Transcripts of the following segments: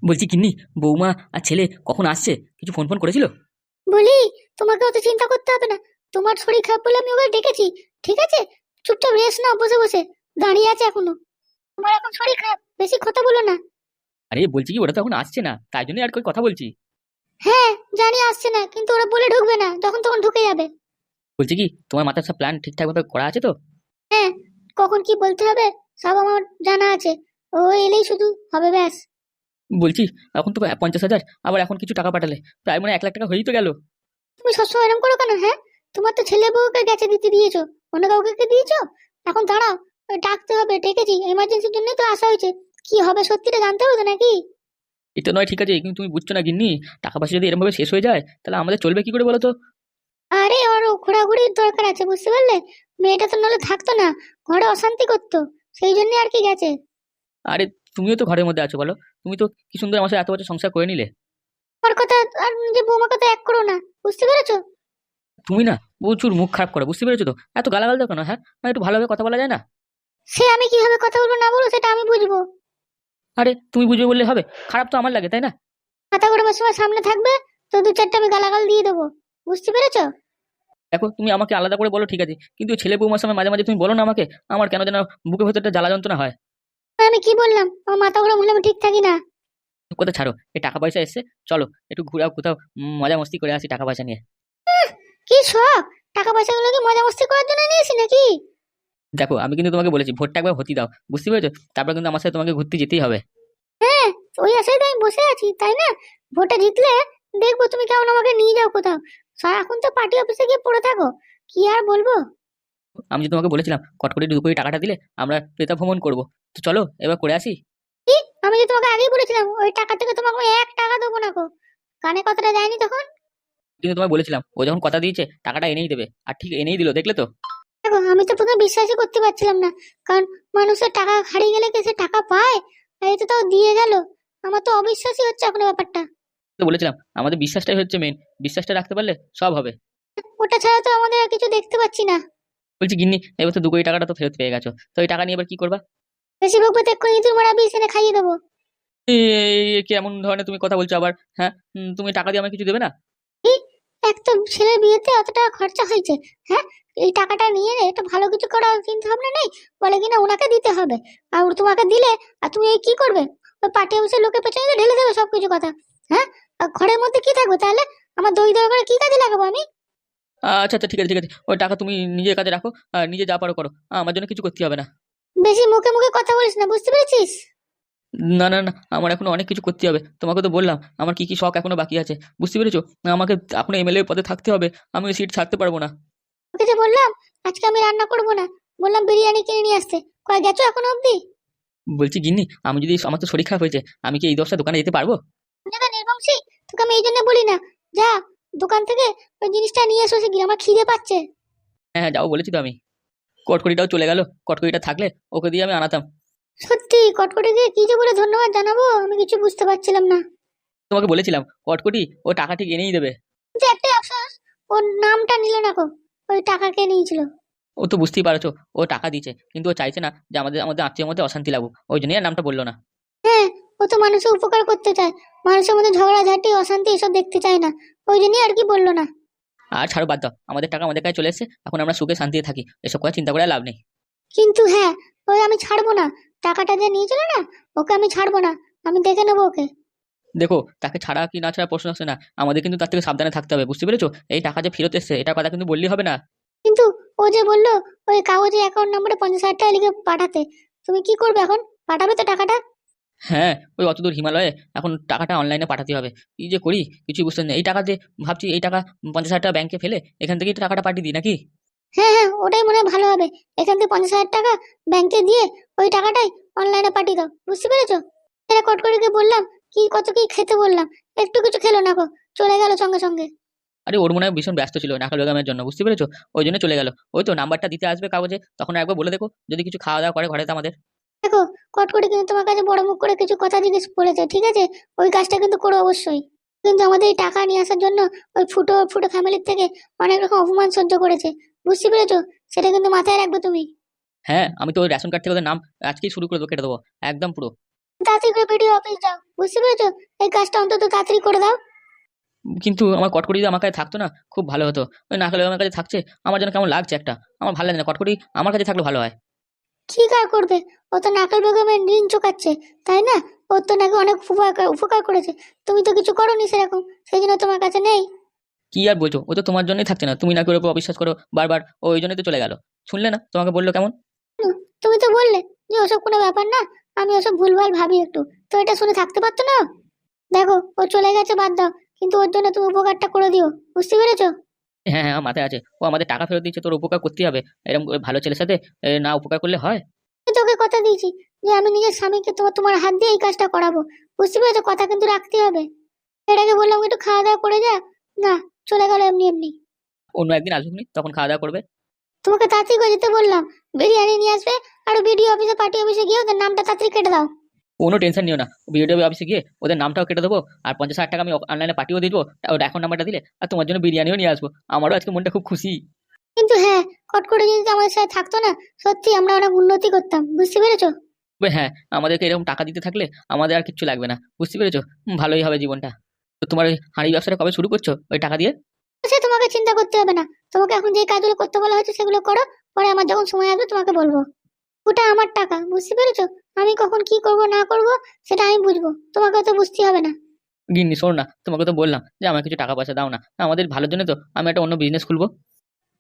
বলছি কিন্নি, বৌমা আর ছেলে কখন আসছে? কিছু ফোন ফোন করেছিল? বলি, তোমাকে অত চিন্তা করতে হবে না। তোমার শরীর খারাপ বলে আমি ওকে ডেকেছি। ঠিক আছে, চুপচাপ রেস্ট নাও বসে বসে। দাঁড়িয়ে আছে এখনো। তোমার এখন শরীর খারাপ, বেশি কথা বলো না। আরে বলছি কি, ওরা তো এখন আসছে না, তাই জন্য আর কই কথা বলছি। হ্যাঁ, জানি আসছে না, কিন্তু ওরা বলে ঢুকবে না, যখন তখন ঢুকে যাবে। বলছি কি, তোমার মাথার সব প্ল্যান ঠিকঠাক ভাবে করা আছে তো? হ্যাঁ, কখন কি বলতে হবে সব আমার জানা আছে। ও এলেই শুধু হবে, ব্যাস। বলছি, এখন তো 50,000, আবার এখন কিছু টাকা পাঠালে প্রায় মনে হয় 1 লাখ টাকা হয়েই তো গেল। তুমি সবসময় এরকম করো কেন? হ্যাঁ, তোমার তো ছেলে বউকে গেছে দিতে দিয়েছো, অন্য কাউকে কি দিয়েছো? এখন দাঁড়াও, ওই ডাকতে হবে, ডেকেছি, এমার্জেন্সির জন্যই তো আসা হয়েছে। কি হবে সত্যিটা জানতে হবে তো নাকি? এটা নয়, ঠিক আছে, কিন্তু তুমি বুঝছো না গিন্নি, টাকা পয়সা যদি এরকম ভাবে শেষ হয়ে যায় তাহলে আমাদের চলবে কি করে বলো তো? আরে ওর ঘোরাঘুরির দরকার আছে, বুঝতে পারলে? মেয়েটা তো নাহলে থাকতো না, ঘরে অশান্তি করতো, সেই জন্য আর কি গেছে। আরে তুমিও তো ঘরের মধ্যে আছো বলো। তুমি তো কি সুন্দর আমার সাথে এত বছর সংসার করে নিলে। ওর কথা আর নিজের বৌমার কথা এক করো না, বুঝতে পেরেছো? তুমি না প্রচুর মুখ খারাপ করো, বুঝতে পেরেছো তো? এত গালাগাল দাও কেন? হ্যাঁ, একটু ভালোভাবে কথা বলা যায় না? সে আমি কিভাবে কথা বলবো না বলবো সেটা আমি বুঝবো। আরে তুমি বুঝবে বললে হবে? খারাপ তো আমার লাগে, তাই না? মাথা গরমের সময় সামনে থাকবে, তো দু চারটে আমি গালাগাল দিয়ে দেবো, বুঝতে পেরেছো? দেখো, তুমি আমাকে আলাদা করে বলো ঠিক আছে, কিন্তু ওই ছেলে বৌমার সময় মাঝে মাঝে তুমি বলো না আমাকে। আমার কেন যেন বুকের ভেতরটা জ্বালা যন্ত্রণা হয়। আমি কি বললাম? আমার মাথা গরম হলে আমি ঠিক থাকি না। কথা ছাড়ো, এই টাকা পয়সা এসছে, চলো একটু ঘুরাও কোথাও, মজা মস্তি করে আসি টাকা পয়সা নিয়ে। কি শখ? টাকা পয়সা গুলো কি মজা মস্তি করার জন্য নিয়েছি নাকি? দেখো, আমি কিন্তু তোমাকে বলেছি ভোটটা একবার হতে দাও, বুঝতে পেরেছো? তারপর কিন্তু আমার সাথে তোমাকে ঘুরতে যেতেই হবে। হ্যাঁ, ওই আশায় তো আমি বসে আছি, তাই না? ভোটে জিতলে দেখবো তুমি কেমন আমাকে নিয়ে যাও কোথাও। সারাক্ষণ তো পার্টি অফিসে গিয়ে পড়ে থাকো, কি আর বলবো। আমি যে তোমাকে বলেছিলাম কটকটি 2 কোটি টাকাটা দিলে আমরা ক্রেতা ভ্রমণ করবো, তো চলো এবার করে আসি। কি? আমি যে তোমাকে আগেই বলেছিলাম ওই টাকা থেকে তোমাকে আমি 1 টাকা দেবো না গো। কানে কথাটা যায়নি তখন? কিন্তু তোমায় বলেছিলাম ও যখন কথা দিয়েছে টাকাটা এনেই দেবে, আর ঠিক এনেই দিল, দেখলে তো? দেখো, আমি তো প্রথমে বিশ্বাসই করতে পারছিলাম না, কারণ মানুষের টাকা হারিয়ে গেলে কি সে টাকা পায়? আর এই তো তাও দিয়ে গেল। আমার তো অবিশ্বাসই হচ্ছে এখন ব্যাপারটা। তো বলেছিলাম আমাদের বিশ্বাসটাই হচ্ছে মেন, বিশ্বাসটা রাখতে পারলে সব হবে। ওটা ছাড়া তো আমাদের আর কিছু দেখতে পাচ্ছি না। বলছি গিন্নি, এবার তো 2 কোটি টাকাটা তো ফেরত পেয়ে গেছো, তো এই টাকা নিয়ে এবার কি করবা? বেশি বকবে তো এক্ষুনি ইঁদুর মারা বিষ এনে খাইয়ে দেবো। কেমন ধরনের তুমি কথা বলছো আবার? হ্যাঁ, তুমি টাকা দিয়ে আমাকে কিছু দেবে না? এই, এক তো ছেলের বিয়েতে অত টাকা খরচা হয়েছে। হ্যাঁ, এই টাকাটা নিয়ে এটা ভালো কিছু করার চিন্তা ভাবনা নেই? বলে কিনা ওনাকে দিতে হবে, আর ও তোমাকে দিলে আর তুমি এই কি করবে? ওই পার্টি অফিসের লোকের পেছনে তো ঢেলে দেবে সবকিছু কথা। হ্যাঁ, আর ঘরের মধ্যে কি থাকবে তাহলে? আমার দই দরকার কি কাজে লাগাবো আমি? আচ্ছা আচ্ছা, ঠিক আছে ঠিক আছে, ওই টাকা তুমি নিজের কাছে রাখো, আর নিজে যা পারো করো, আমার জন্য কিছু করতে হবে না। বেশি মুখে মুখে কথা বলিস না, বুঝতে পেরেছিস? না না না, আমার এখনো অনেক কিছু করতে হবে, তোমাকে তো বললাম আমার কি কি শখ এখনো বাকি আছে, বুঝতে পেরেছো? আমাকে এখনো এমএলএ পদে থাকতে হবে, আমি ওই সিট ছাড়তে পারবো না। ওকে যে বললাম আজকে আমি রান্না করবো না, বললাম বিরিয়ানি কিনে নিয়ে আসতে, কয় গেছো এখনো অব্দি? বলছি গিন্নি, আমি যদি, আমার তো শরীর খারাপ হয়েছে, আমি কি এই 10টা দোকানে যেতে পারবো? যেটা নির্বংশী, তোকে আমি এই জন্য বলি না। যা, দোকান থেকে ওই জিনিসটা নিয়ে এসো শিগগির, আমার খিদে পাচ্ছে। হ্যাঁ হ্যাঁ, যাবো বলেছি তো আমি। কটকটিটাও চলে গেল, কটকটিটা থাকলে ওকে দিয়ে আমি আনাতাম। সত্যি কটকটিকে কি যে বলে ধন্যবাদ জানাবো আমি কিছু বুঝতে পারছিলাম না। তোমাকে বলেছিলাম কটকটি ও টাকা ঠিক এনেই দেবে। যে একটাই আফসোস, ওর নামটা নিল না গো। ওই টাকা কে নিয়েছিল? ও তো বুঝতেই পারছো, ও টাকা দিয়েছে কিন্তু ও চাইছে না যে আমাদের আমাদের আত্মীয়ের মধ্যে অশান্তি লাগুক, ওই জন্যই আর নামটা বললো না। হ্যাঁ, ও তো মানুষের উপকার করতে চায়, মানুষের মধ্যে ঝগড়াঝাটি অশান্তি এসব দেখতে চায় না, ওই জন্যই আর কি বললো না। আর ছাড়ো, বাদ দাও, আমাদের টাকা আমাদের কাছে চলে এসেছে, এখন আমরা সুখে শান্তিতে থাকি, এসব কথা চিন্তা করে আর লাভ নেই। কিন্তু হ্যাঁ, ওই আমি ছাড়বো না। টাকাটা যে নিয়েছিল না, ওকে আমি ছাড়বো না। আমি দেখে নেবো ওকে। দেখো, তাকে ছাড়া কি না ছাড়া প্রশ্ন আসছে না, আমাদের কিন্তু তার থেকে সাবধানে থাকতে হবে, বুঝতে পেরেছো? এই টাকা যে ফেরত এসছে এটা কথা কিন্তু বললেই হবে না। কিন্তু ও যে বললো ওই কাগজে অ্যাকাউন্ট নম্বরে 50,000 টাকা লিখে পাঠাতে, তুমি কি করবে এখন? পাঠাবে তো টাকাটা? হ্যাঁ, ওই অতদূর হিমালয়ে এখন টাকাটা অনলাইনে পাঠাতে হবে। কি যে করি কিছুই বুঝতে নেই, এই টাকা যে ভাবছি এই টাকা 50,000 টাকা ব্যাংকে ফেলে এখান থেকেই টাকাটা পাঠিয়ে দিই নাকি? হ্যাঁ হ্যাঁ, ওটাই মনে হয় ভালো হবে। এখান থেকে 50,000 টাকা ব্যাংকে দিয়ে ওই টাকাটাই অনলাইনে পাঠিয়ে দাও, বুঝতে পেরেছো? এটা কটকরিকে বললাম, কি কত কি খেতে বললাম, একটু কিছু খেলো না গো, চলে গেল সঙ্গে সঙ্গে। আরে ওর মনে হয় ভীষণ ব্যস্ত ছিল নাকাল বেগমের জন্য, বুঝতে পেরেছো? ওই জন্য চলে গেল। ওই তো নাম্বারটা দিতে আসবে কাগজে, তখন একবার বলে দেখো যদি কিছু খাওয়া দাওয়া করে ঘরে তো আমাদের। দেখো, কটকরি কিন্তু তোমার কাছে বড় মুখ করে কিছু কথা জিজ্ঞেস করেছে, ঠিক আছে? ওই কাজটা কিন্তু করো অবশ্যই। কিন্তু আমাদের এই টাকা নিয়ে আসার জন্য ওই ফুটো ফুটো ফ্যামিলির থেকে অনেক রকম অপমান সহ্য করেছে, বুঝতে পেরেছো? সেটা কিন্তু মাথায় রাখবে তুমি। হ্যাঁ, আমি তো ওই রেশন কার্ড থেকে ওদের নাম আজকেই শুরু করে দেবো, কেটে দেবো একদম পুরো। তাড়াতাড়ি করে ভিডিও অফিস যাও, বুঝতে পেরেছো? এই কাজটা অন্তত তাড়াতাড়ি করে দাও। কিন্তু আমার কটকটি যদি আমার কাছে থাকতো না, খুব ভালো হতো। ওই নাকাল আমার কাছে থাকছে, আমার যেন কেমন লাগছে একটা। আমার ভালো লাগে না, কটকটি আমার কাছে থাকলে ভালো হয়। কি কার করবে? ও তো নাকাল বেগমের ঋণ চোকাচ্ছে, তাই না? ওর তো নাকি অনেক উপকার উপকার করেছে। তুমি তো কিছু করোনি সেরকম, সেই জন্য তোমার কাছে নেই। কি আর বলছো, ও তো তোমার জন্যই থাকছে না, তুমি নাকি ওর উপর অবিশ্বাস করো বারবার, ও ওই জন্যই তো চলে গেল। শুনলে না তোমাকে বললো কেমন? তুমি তো বললে যে ওসব কোনো ব্যাপার না, আমি ওসব ভুলভাল ভাবি একটু। তো এটা শুনে থাকতে পারতো না? দেখো, ও চলে গেছে বাদ দাও, কিন্তু ওর জন্য তুমি উপকারটা করে দিও, বুঝতে পেরেছো? হ্যাঁ হ্যাঁ, আমার মাথায় আছে, ও আমাদের টাকা ফেরত দিচ্ছে, তোর উপকার করতেই হবে। এরকম ভালো ছেলের সাথে না উপকার করলে হয়? আমি তোকে কথা দিয়েছি যে আমি নিজের স্বামীকে তোমার তোমার হাত দিয়ে এই কাজটা করাবো, বুঝতে পেরেছো? কথা কিন্তু রাখতে হবে। এটাকে বললাম একটু খাওয়া দাওয়া করে যা, না, চলে গেল এমনি এমনি। অন্য একদিন আসুক নি, তখন খাওয়া দাওয়া করবে। তোমাকে তাড়াতাড়ি করে যেতে বললাম, বিরিয়ানি নিয়ে আসবে। আর বিডিও অফিসে, পার্টি অফিসে গিয়ে ওদের নামটা তাড়াতাড়ি কেটে দাও। কোনো টেনশন নিও না, ভিডিও অফিসে গিয়ে ওদের নামটাও কেটে দেবো, আর 50,000 টাকা আমি অনলাইনে পাঠিয়েও দিবো। ওর অ্যাকাউন্ট নাম্বারটা দিলে, আর তোমার জন্য বিরিয়ানিও নিয়ে আসবো। আমারও আজকে মনটা খুব খুশি। কিন্তু হ্যাঁ, কট করে যদি আমাদের সাথে থাকতো না, সত্যি আমরা অনেক উন্নতি করতাম, বুঝতে পেরেছো? তবে হ্যাঁ, আমাদেরকে এরকম টাকা দিতে থাকলে আমাদের আর কিচ্ছু লাগবে না, বুঝতে পেরেছো? ভালোই হবে জীবনটা। তো তোমার ওই হাঁড়ি ব্যবসাটা কবে শুরু করছো ওই টাকা দিয়ে? সে তোমাকে চিন্তা করতে হবে না। তোমাকে এখন যে কাজগুলো করতে বলা হয়েছে সেগুলো করো, পরে আমার যখন সময় আসবে তোমাকে বলবো। ওটা আমার টাকা, বুঝতে পেরেছো? আমি কখন কি করব না করব সেটা আমি বুঝবো, তোমাকে তো বুঝতে হবে না। গিন্নি শোনো না, তোমাকে তো বললাম যে আমার কিছু টাকা পয়সা দাও না, আমাদের ভালোর জন্য তো আমি একটা অন্য বিজনেস খুলবো।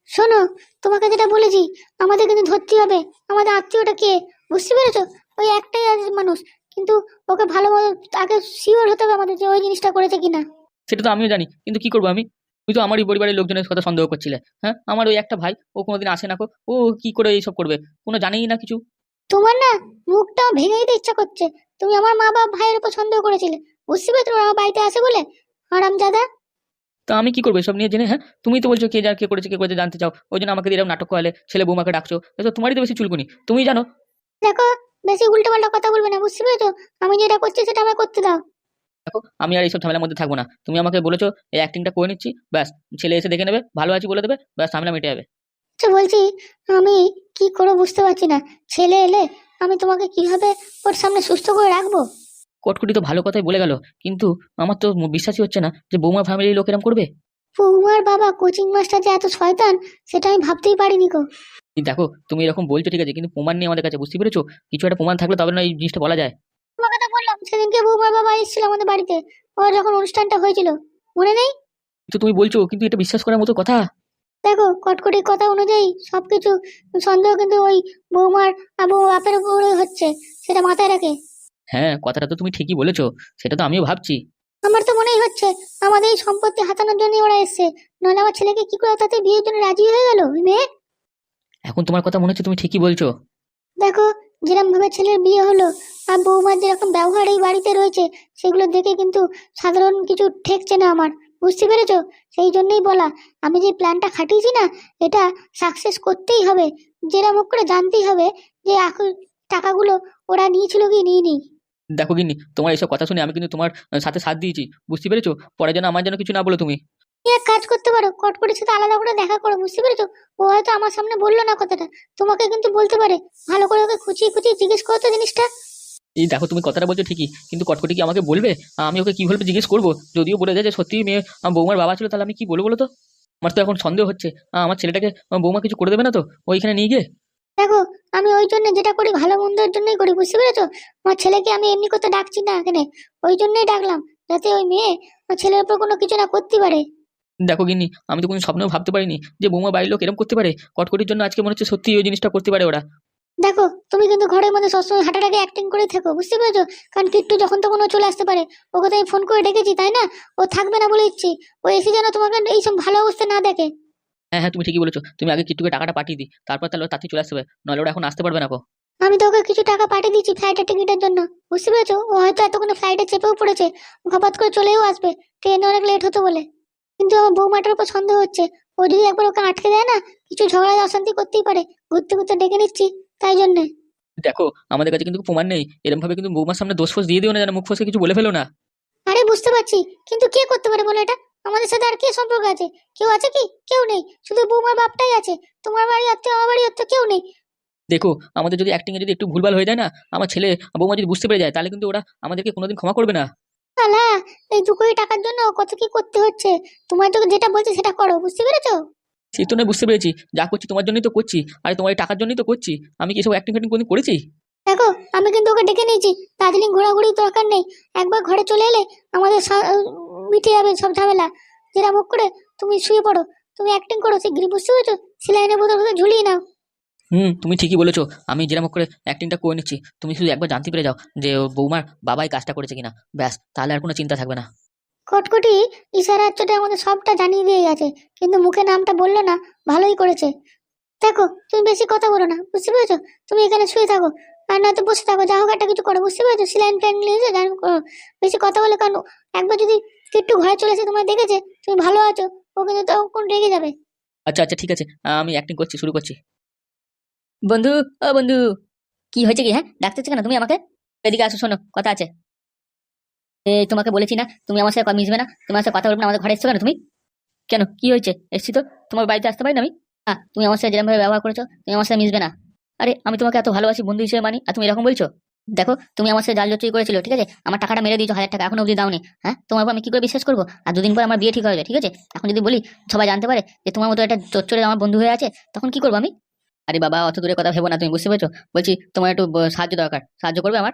শোনো, তোমাকে যেটা বলেছি, আমাদের কিন্তু ধরতে হবে। আমাদের আত্মীয়টা কে, বুঝতে পেরেছো? ওই একটাই আছে মানুষ, কিন্তু ওকে ভালো মতো আগে শিওর হতে হবে আমাদের যে ওই জিনিসটা করেছে কিনা। সেটা তো আমিও জানি, কিন্তু কি করবো আমি? তুই তো আমারই পরিবারের লোকজনের কথা সন্দেহ করছিলে। হ্যাঁ, আমার ওই একটা ভাই, ও কোনোদিন আসে না কো, ও কি করে এইসব করবে? কোনো জানেই না কিছু। তোমার না মুখটাও ভেঙে দিতে ইচ্ছা করছে। তুমি আমার মা বাবা ভাইয়ের উপর সন্দেহ করেছিলে, বুঝতে পেরেছো? ওরা আমার বাড়িতে আসে বলে, হারামজাদা। তা আমি কি করবো এসব নিয়ে জেনে? হ্যাঁ, তুমি তো বলছো কে যা কে করেছে কে করেছে জানতে চাও, ওই জন্য আমাকে দিয়ে এরকম নাটক করালে, ছেলে বৌমাকে ডাকছো, এ তো তোমারই তো বেশি চুলকুনি, তুমি জানো। দেখো, বেশি উল্টোপাল্টা কথা বলবে না, বুঝতে পেরেছো? আমি যেটা করছি সেটা আমায় করতে দাও। দেখো, আমি আর এইসব ঝামেলার মধ্যে থাকবো না। তুমি আমাকে বলেছো, এই অ্যাক্টিংটা করে নিচ্ছি, ব্যাস। ছেলে এসে দেখে নেবে, ভালো আছি বলে দেবে, ব্যাস, ঝামেলা মিটে যাবে। আচ্ছা বলছি, আমি কি করবো বুঝতে পারছি না। ছেলে এলে আমি তোমাকে কিভাবে ওর সামনে সুস্থ করে রাখবো? কটকুটি তো ভালো কথাই বলে গেল, কিন্তু আমার তো বিশ্বাসই হচ্ছে না যে বৌমা ফ্যামিলির লোক এরম করবে। বৌমার বাবা কোচিং মাস্টার যে এত শয়তান, সেটা আমি ভাবতেই পারিনি গো। এই দেখো, তুমি এরকম বলছো ঠিক আছে, কিন্তু প্রমাণ নেই আমাদের কাছে, বুঝতে পেরেছো? কিছু একটা প্রমাণ থাকলে তবে না এই জিনিসটা বলা যায়। তোমাকে তো বললাম সেদিনকে বৌমার বাবা এসেছিল আমাদের বাড়িতে, ওর যখন অনুষ্ঠানটা হয়েছিল, মনে নেই? তো তুমি বলছো, কিন্তু এটা বিশ্বাস করার মতো কথা? দেখো, কটকটির কথা অনুযায়ী সবকিছু সন্দেহ কিন্তু ওই বৌমার আবু বাপের উপরে হচ্ছে, সেটা মাথায় রাখে। হ্যাঁ, কথাটা তো তুমি ঠিকই বলেছো, সেটা তো আমিও ভাবছি। আমার তো মনেই হচ্ছে আমাদের এই সম্পত্তি হাতানোর জন্য ওরা এসছে, নইলে আমার ছেলেকে কি করে তাতে বিয়ের জন্য রাজি হয়ে গেল ওই মেয়ে। এখন তোমার কথা মনে হচ্ছে তুমি ঠিকই বলছো। দেখো, যেরকম ভাবে ছেলের বিয়ে হলো আর বৌমার যেরকম ব্যবহার এই বাড়িতে রয়েছে, সেগুলো দেখে কিন্তু সাধারণ কিছু ঠেকছে না আমার, বুঝতে পেরেছো? সেই জন্যই বলা, আমি যে প্ল্যানটা খাটিয়েছি না, এটা সাকসেস করতেই হবে। যেরকম হোক করে জানতেই হবে যে এখন টাকাগুলো ওরা নিয়েছিল কি নিয়ে নি। দেখো গিন্নি, তোমার এইসব কথা শুনে আমি কিন্তু তোমার সাথে সাথ দিয়েছি, বুঝতে পেরেছো? পরে যেন আমার যেন কিছু না বলো তুমি। তুমি এক কাজ করতে পারো, কটকটির সাথে আলাদা করে দেখা করো, বুঝতে পেরেছো? ও হয়তো আমার সামনে বললো না কথাটা, তোমাকে কিন্তু বলতে পারে। ভালো করে ওকে খুঁচিয়ে খুঁচিয়ে জিজ্ঞেস করো তো জিনিসটা। এই দেখো, তুমি কথাটা বলছো ঠিকই, কিন্তু কটকটি কি আমাকে বলবে? আমি ওকে কি বলবো জিজ্ঞেস করবো? যদিও বলে যায় যে সত্যি মেয়ে বৌমার বাবা ছিল, তাহলে আমি কি বলবো বলো তো? আমার তো এখন সন্দেহ হচ্ছে, আমার ছেলেটাকে বৌমা কিছু করে দেবে না তো ওইখানে নিয়ে গিয়ে? দেখো, আমি ওই জন্য যেটা করি ভালো মন্দের জন্যই করি, বুঝতে পেরেছো? আমার ছেলেকে আমি এমনি করতে ডাকছি না এখানে, ওই জন্যই ডাকলাম, যাতে ওই মেয়ে আমার ছেলের উপর কোনো কিছু না করতে পারে। দেখো গিন্নি, আমি তো কোনো স্বপ্নেও ভাবতে পারিনি যে বৌমা বাড়ির লোক এরকম করতে পারে। কটকটির জন্য আজকে মনে হচ্ছে সত্যি ওই জিনিসটা করতে পারে ওরা। দেখো, তুমি কিন্তু ঘরের মধ্যে সবসময় হাঁটাটাকে অ্যাক্টিং করে থেকো, বুঝতে পেরেছো? কারণ কিট্টু যখন তখন ও চলে আসতে পারে। ওকে তো আমি ফোন করে ডেকেছি, তাই না? ও থাকবে না বলে ইচ্ছি, ও এসে যেন তোমাকে এইসব ভালো অবস্থা না দেখে। হ্যাঁ হ্যাঁ, তুমি ঠিকই বলেছো, তুমি আগে কিট্টুকে টাকাটা পাঠিয়ে দিই, তারপর তাহলে ও তাড়াতাড়ি চলে আসতে হবে, নাহলে ওরা এখন আসতে পারবে না গো। আমি তো ওকে কিছু টাকা পাঠিয়ে দিচ্ছি ফ্লাইটের টিকিটের জন্য, বুঝতে পেরেছো? ও হয়তো এতক্ষণে ফ্লাইটে চেপেও পড়েছে, হঠাৎ করে চলেও আসবে, ট্রেনে অনেক লেট হতো বলে। কিন্তু আমার বৌমাটার উপর সন্দেহ হচ্ছে, ও যদি একবার ওকে আটকে দেয় না, কিছু ঝগড়া অশান্তি করতেই পারে। ঘুরতে ঘুরতে ডেকে নিচ্ছি, তাই জন্যে। দেখো, আমাদের কাছে কিন্তু প্রমাণ নেই, এরকম ভাবে কিন্তু বৌমার সামনে দোষ ফোষ দিয়ে দিও না, যেন মুখ ফসকে কিছু বলে ফেলো না। আরে বুঝতে পারছি, কিন্তু কে করতে পারে বলো এটা? আমাদের সাথে আর কে সম্পর্ক আছে? কেউ আছে কি? কেউ নেই, শুধু বৌমার বাপটাই আছে। তোমার বাড়ি আত্মীয়, আমার বাড়ি আত্মীয়, কেউ নেই। দেখো, আমাদের যদি অ্যাক্টিংয়ে যদি একটু ভুলভাল হয়ে যায় না, আমার ছেলে বৌমা যদি বুঝতে পেরে যায়, তাহলে কিন্তু ওরা আমাদেরকে কোনোদিন ক্ষমা করবে না। শালা, এই 2 কোটি টাকার জন্য কত কি করতে হচ্ছে। তোমার তো যেটা বলছে সেটা করো, বুঝতে পেরেছো? সে তো নয়, বুঝতে পেরেছি। যা করছি তোমার জন্যই তো করছি, আরে তোমার এই টাকার জন্যই তো করছি। আমি কি এসব অ্যাক্টিং ফ্যাক্টিং কোনোদিন করেছি? দেখো, আমি কিন্তু ওকে ডেকে নিয়েছি। দার্জিলিং ঘোরাঘুরি দরকার নেই। একবার ঘরে চলে এলে আমাদের মিটে যাবে সব ঝামেলা। যেটা মুখ করে তুমি শুয়ে পড়ো, তুমি অ্যাক্টিং করো শিগগিরই, বুঝতে পেরেছো? সেলাইনের বোতল বোতল ঝুলিয়ে নাও। তুমি ঠিকই বলেছো। আমি যেরকম করে অ্যাক্টিংটা করে নিচ্ছি, তুমি শুধু একবার জানতে পেরে যাও যে ও বৌমার বাবাই কাজটা করেছে কিনা, ব্যাস, তাহলে আর কোনো চিন্তা থাকবে না। কটকটি ইশারার চোটে আমাদের সবটা জানিয়ে দিয়ে গেছে, কিন্তু মুখে নামটা বললো না। ভালোই করেছে। দেখো, তুমি বেশি কথা বলো না, বুঝতে পেরেছো? তুমি এখানে শুয়ে থাকো, আর নয়তো বসে থাকো, যা হোক একটা কিছু করো, বুঝতে পেরেছো? সিলাইন ফ্যান নিয়েছো, জানো করো। বেশি কথা বলে কারণ একবার যদি একটু ঘরে চলে এসে তোমার দেখেছে তুমি ভালো আছো, ও কিন্তু তখন রেগে যাবে। আচ্ছা আচ্ছা, ঠিক আছে, আমি অ্যাক্টিং করছি, শুরু করছি। বন্ধু, ও বন্ধু, কি হয়েছে কি? হ্যাঁ, ডাকতেছো কেন তুমি আমাকে? এদিকে আসো, শোনো, কথা আছে। এই তোমাকে বলেছি না তুমি আমার সাথে মিশবে না, তোমার সাথে কথা বলবে না, আমাদের ঘরে এসছো কেন তুমি? কেন, কি হয়েছে? এসছি তো, তোমার বাড়িতে আসতে পারি না আমি? তুমি আমার সাথে যেরকম ভাবে ব্যবহার করেছো, তুমি আমার সাথে মিশবে না। আরে, আমি তোমাকে এত ভালোবাসি, বন্ধু হিসেবে মানি, আর তুমি এরকম বলছো? দেখো, তুমি আমার সাথে জাল জোটরি করেছিল, ঠিক আছে? আমার টাকাটা মেরে দিয়েছো, 1000 টাকা এখনো অবধি দাওনি। হ্যাঁ, তোমার উপর আমি কি করে বিশ্বাস করবো? আর 2 দিন পর আমার বিয়ে ঠিক হবে, ঠিক আছে? এখন যদি বলি সবাই জানতে পারে যে তোমার মতো একটা চচ্চড়ে আমার বন্ধু হয়ে আছে, তখন কি করবো আমি? আরে বাবা, অত দূরে কথা ভেবো না, তুমি বুঝতে পেরেছো? বলছি, তোমার একটু সাহায্য দরকার, সাহায্য করবে আমার?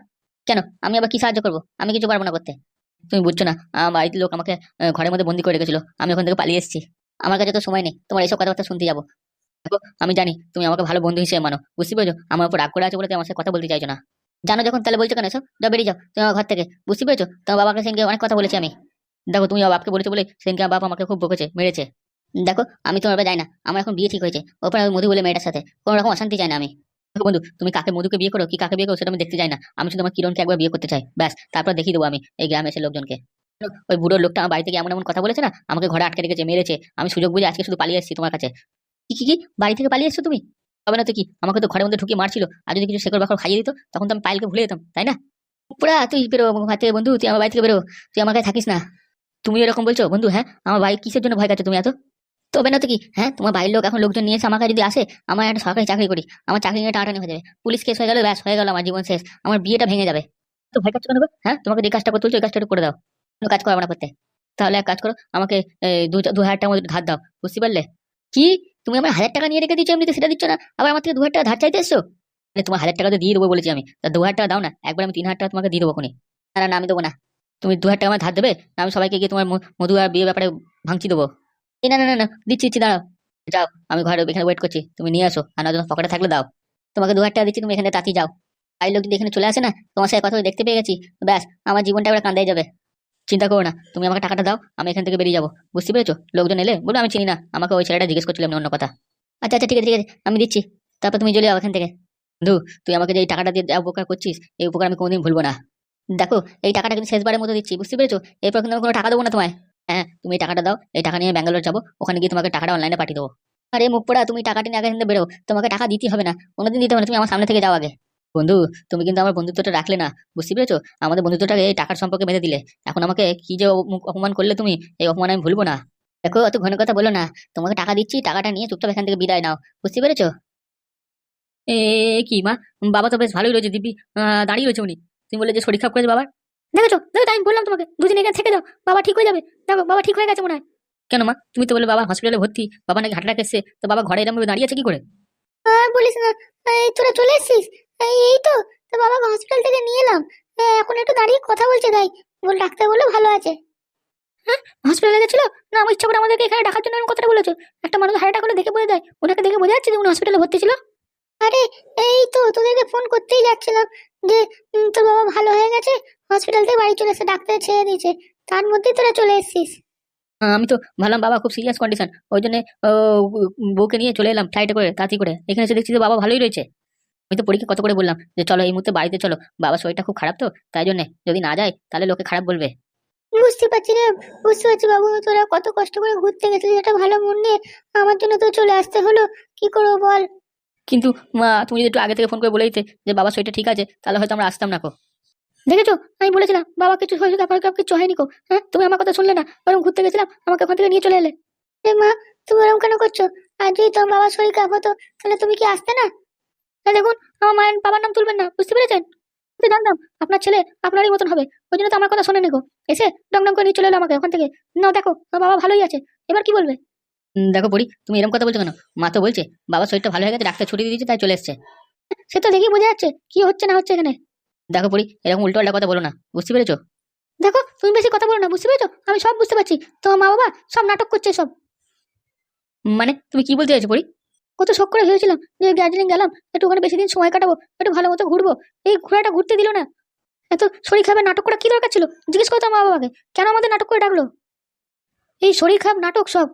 কেন, আমি আবার কি সাহায্য করবো? আমি কিছু পারবো না করতে। তুমি বুঝছো না, আমার বাড়ির লোক আমাকে ঘরের মধ্যে বন্দি করে রেখেছিল, আমি ওখান থেকে পালিয়ে এসেছি। আমার কাছে তো সময় নেই তোমার এইসব কথাবার্তা শুনতে যাবো। দেখো, আমি জানি তুমি আমাকে ভালো বন্ধু হিসেবে মানো, বুঝতে পেরেছো? আমার উপর রাগ করে আছে বলে তুমি আমার সাথে কথা বলতে চাইছো না। জানো যখন, তাহলে বলছো কেন এসব? যাও, বেরিয়ে যাও তুমি আমার ঘর থেকে, বুঝতে পেরেছো? তোমার বাবাকে সেদিনকে অনেক কথা বলেছি আমি। দেখো, তুমি আমার বাপকে বলেছো বলে সেদিনকে আমার বাপ আমাকে খুব বকেছে, মেরেছে। দেখো, আমি তোমার ব্যাপারে যাই না, আমার এখন বিয়ে ঠিক হয়েছে, ওপরে ওই মধু বলে মেয়েটার সাথে কোনো রকম অশান্তি চাই না আমি। দেখো বন্ধু, তুমি কাকে মধুকে বিয়ে করো কি কাকে বিয়ে করো সেটা আমি দেখতে চাই না, আমি শুধু আমার কিরণকে একবার বিয়ে করতে চাই, ব্যাস, তারপর দেখিয়ে দেবো আমি এই গ্রামে এসে লোকজনকে। ওই বুড়ো লোকটা আমার বাড়ি থেকে এমন এমন কথা বলেছে না, আমাকে ঘরে আটকে রেখেছে, মেরেছে, আমি সুযোগ বুঝে আজকে শুধু পালিয়ে এসেছি তোমার কাছে। কি কি কি, বাড়ি থেকে পালিয়ে এসছো তুমি? হবে না তো কি, আমাকে তো ঘরের মধ্যে ঢুকিয়ে মারছিল, আর যদি কিছু শেকড় বাকড় খাইয়ে দিত তখন তো আমি পায়েলকে ভুলে যেতাম, তাই না? পুরা তুই বেরো ঘর থেকে বন্ধু, তুই আমার বাড়ি থেকে বেরো, তুই আমার কাছে থাকিস না। তুমি এরকম বলছো বন্ধু? হ্যাঁ, আমার ভাই কিসের জন্য ভয় কাছে তুমি এত? তবে না তো কি, হ্যাঁ, তোমার বাড়ির লোক এখন লোকজন নিয়েছে, আমাকে যদি আসে, আমার একটা সরকারি চাকরি করি, আমার চাকরি নিয়ে টানাটানি হয়ে যাবে, পুলিশ কেস হয়ে গেলে ব্যাস, হয়ে গেল আমার জীবন শেষ, আমার বিয়েটা ভেঙে যাবে। তো ভয় কাজ কেন গো? হ্যাঁ, তোমাকে যে কাজটা করতে হচ্ছে ওই কাজটা একটু করে দাও, কোনো কাজ করবো না করতে। তাহলে এক কাজ করো, আমাকে 2,000 টাকার মতো ধার দাও, বুঝতে পারলে? কি, তুমি আমার 1000 টাকা নিয়ে রেখে দিচ্ছ, এমনিতে সেটা দিচ্ছ না, আবার আমার থেকে 2,000 টাকা ধার চাইতে এসছো? তোমার 1000 টাকা তো দিয়ে দেবো বলেছি আমি, তা 2,000 টাকা দাও না, একবার আমি 3,000 টাকা তোমাকে দিয়ে দেবো কোনি। না না না, আমি দেবো না। তুমি 2,000 টাকা আমার ধার দেবে না, আমি সবাইকে গিয়ে তোমার মধু আর বিয়ে ব্যাপারে ভাঙচি দেবো। না না না না, দিচ্ছি দিচ্ছি, দাঁড়াও। যাও, আমি ঘরে এখানে ওয়েট করছি, তুমি নিয়ে আসো, আর না পকেটে থাকলে দাও। তোমাকে 2,000 টাকা দিচ্ছি, তুমি এখানে তাড়াতাড়ি যাও। এই লোক যদি এখানে চলে আসে না, তোমার সাথে কথা বলে দেখতে পেয়ে গেছি, ব্যাস, আমার জীবনটা এবার কান্দাই যাবে। চিন্তা করো না, তুমি আমাকে টাকাটা দাও, আমি এখান থেকে বেরিয়ে যাবো, বুঝতে পেরেছো? লোকজন এলে বলো আমি চিনি না, আমাকে ওই ছেলেটা জিজ্ঞেস করছিল, এমনি অন্য কথা। আচ্ছা আচ্ছা, ঠিক আছে ঠিক আছে, আমি দিচ্ছি। তারপর তুমি চলে যাও এখান থেকে। বন্ধু, তুই আমাকে যে এই টাকাটা দিয়ে যা উপকার করছিস, এই উপকার আমি কোনোদিন ভুলবো না। দেখো, এই টাকাটা কিন্তু শেষবারের মতো দিচ্ছি, বুঝতে পেরেছো? এরপর কিন্তু আমি কোনো টাকা দেবো না তোমায়। হ্যাঁ, তুমি এই টাকাটা দাও, এই টাকা নিয়ে ব্যাঙ্গালোর যাবো, ওখানে গিয়ে তোমাকে টাকাটা অনলাইনে পাঠিয়ে দেবো। আরে মুখ পোড়া, তুমি টাকাটা নিয়ে আগে এখান থেকে বেরো, তোমাকে টাকা দিতে হবে না, কোনোদিন দিতে হবে না, তুমি আমার সামনে থেকে যাও আগে। বন্ধু, তুমি কিন্তু আমার বন্ধুত্বটা রাখলে না, বুঝতে পেরেছো? আমাদের বন্ধুত্বটাকে এই টাকার সম্পর্কে বেঁধে দিলে, এখন আমাকে কি যে অপমান করলে তুমি, এই অপমান আমি ভুলবো না। দেখো, অত ঘন কথা বলো না, তোমাকে টাকা দিচ্ছি, টাকাটা নিয়ে চুপচাপ এখান থেকে বিদায় নাও, বুঝতে পেরেছো? এ কি মা, বাবা তো বেশ ভালোই রয়েছে দিব্যি, দাঁড়িয়ে রয়েছে উনি। তুমি বলে যে শরীর খারাপ করেছে বাবার, দেখেছো? দেখো, আমি বললাম তোমাকে 2 দিন এখানে থেকে যাও, বাবা ঠিক হয়ে যাবে। দেখো, বাবা ঠিক হয়ে গেছে মনে হয়। কেন মা, তুমি তো বলে বাবা হসপিটালে ভর্তি, বাবা নাকি হার্ট অ্যাটাক এসছে, তো বাবা ঘরে এরকম ভাবে দাঁড়িয়ে আছে কি করে? আর বলিস না, এই তোরা চলে এসেছিস। এই তো, তো বাবাকে হসপিটাল থেকে নিয়ে এলাম। এখন একটু দাঁড়িয়ে কথা বলছে, তাই বল, ডাক্তার বললো ভালো আছে। হ্যাঁ, হসপিটালে গেছিল না, আমার ইচ্ছা করে আমাদেরকে এখানে ডাকার জন্য এরকম কথাটা বলেছো? একটা মানুষ হার্ট অ্যাটাক হলে দেখে বোঝা যায়, ওনাকে দেখে বোঝা যাচ্ছে যে উনি হসপিটালে ভর্তি ছিল। আরে, এই তো তোদেরকে ফোন করতেই যাচ্ছিলাম যে তোর বাবা ভালো হয়ে গেছে, হসপিটাল থেকে বাড়ি চলে এসে ডাক্তার ছেড়ে দিয়েছে, তার মধ্যেই তোরা চলে এসেছিস। আমি তো ভাবলাম বাবা খুব সিরিয়াস কন্ডিশন, ওই জন্য বউকে নিয়ে চলে এলাম ফ্লাইটে করে, তাড়াতাড়ি করে এখানে এসে দেখছি যে বাবা ভালোই রয়েছে। আমি তো পরীক্ষা কত করে বললাম যে চলো এই মুহূর্তে বাড়িতে চলো, বাবার শরীরটা খুব খারাপ তো, তাই জন্য যদি না যায় তাহলে লোকে খারাপ বলবে। বুঝতে পারছি রে, বুঝতে পারছি বাবু, তোরা কত কষ্ট করে ঘুরতে গেছিলি একটা ভালো মন নিয়ে, আমার জন্য তো চলে আসতে হলো, কি করবো বল। কিন্তু মা, তুমি যদি একটু আগে থেকে ফোন করে বলে দিতে যে বাবার শরীরটা ঠিক আছে, তাহলে হয়তো আমরা আসতাম না কো। দেখেছো, আমি বলেছিলাম বাবা কিছু হয়েছে, তারপরে কিছু হয়নি কো। হ্যাঁ, তুমি আমার কথা শুনলে না, বরং ঘুরতে গেছিলাম, আমাকে ওখান থেকে নিয়ে চলে এলে। মা, তুমি এরকম কেন করছো? আর যদি তোমার বাবার শরীর খারাপ হতো তাহলে তুমি কি আসতে না? এই দেখুন, আমার মায়ের বাবার নাম তুলবেন না, বুঝতে পেরেছেন? আমি তো জানতাম আপনার ছেলে আপনারই মতন হবে, ওই জন্য তো আমার কথা শোনেনি গো। এসে ডং ডং করে নিয়ে চলে এলো আমাকে ওখান থেকে। না দেখো, আমার বাবা ভালোই আছে, এবার কি বলবে? দেখো পড়ি, তুমি এরকম কথা বলছো কেন? মা তো বলছে বাবার শরীরটা ভালো হয়ে গেছে, ডাক্তার ছুটি দিয়ে দিয়েছে, তাই চলে এসছে। সে তো দেখি বোঝা যাচ্ছে কি হচ্ছে না হচ্ছে এখানে। দেখো পড়ি, এরকম উল্টো পাল্টা কথা বলো না, বুঝতে পেরেছো? দেখো, তুমি বেশি কথা বলো না, বুঝতে পেরেছো? আমি সব বুঝতে পারছি, তোমার মা বাবা সব নাটক করছে সব। মানে তুমি কি বলতে চাইছো পড়ি? কত শখ করে ভেবেছিলাম যে দার্জিলিং গেলাম, একটু ওখানে বেশি দিন সময় কাটাবো, একটু ভালো মতো ঘুরবো। এই ঘোরাটা ঘুরতে দিল না। এত শরীর খারাপের নাটক করা কি দরকার ছিল? জিজ্ঞেস করতো মা বাবাকে, কেন আমাদের নাটক করে ডাকলো? এই শরীর খারাপ নাটক সব।